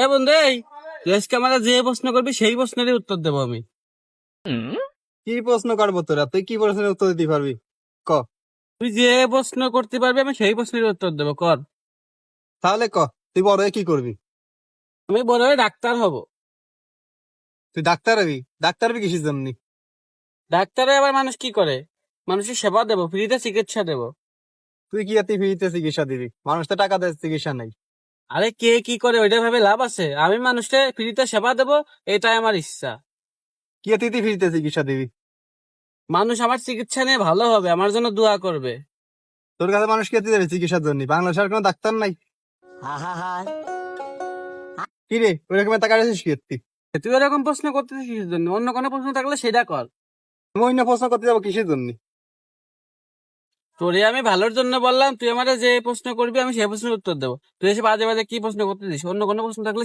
এ বন্ধু, এই তুই আজকে আমাকে যে প্রশ্ন করবি সেই প্রশ্নেরই উত্তর দেবো আমি। কি প্রশ্ন করবো তোরা? তুই কি প্রশ্নের উত্তর দিতে পারবি? ক। তুই যে প্রশ্ন করতে পারবি আমি সেই প্রশ্নের উত্তর দেবো, কর। তাহলে ক, তুই বড় হয়ে কি করবি? আমি বড় হয়ে ডাক্তার হব। তুই ডাক্তার হবি? ডাক্তার হবি কিসের জন্য? ডাক্তারে আবার মানুষ কি করে? মানুষের সেবা দেবো, ফ্রিতে চিকিৎসা দেবো। তুই কি এতে ফ্রিতে চিকিৎসা দিবি? মানুষ তো টাকা দেয়, চিকিৎসা নাই। আরে কে কি করে ওইটা ভাবে লাভ আছে? আমি মানুষকে ফ্রিতে সেবা দেবো, এটাই আমার ইচ্ছা। কি এতে তুই ফ্রিতে চিকিৎসা দিবি? মানুষ আমার চিকিৎসা নিয়ে ভালো হবে, আমার জন্য দোয়া করবে। তোর কাছে মানুষ কে দেবে চিকিৎসার জন্য? বাংলাদেশের কোনো ডাক্তার নাই? কি রে, ওইরকম টাকা রেছিস কি তুই? তুই এরকম প্রশ্ন করতেছিস কিসের জন্য? অন্য কোনো প্রশ্ন থাকলে সেটা কর। আমি অন্য প্রশ্ন করতে যাবো কিসের জন্য? তোরে আমি ভালোর জন্য বললাম, তুই আমারে যে প্রশ্ন করবি আমি সেই প্রশ্নের উত্তর দেবো। তুই এসে বাজে বাজে কি প্রশ্ন করতেছিস? অন্য কোনো প্রশ্ন থাকলে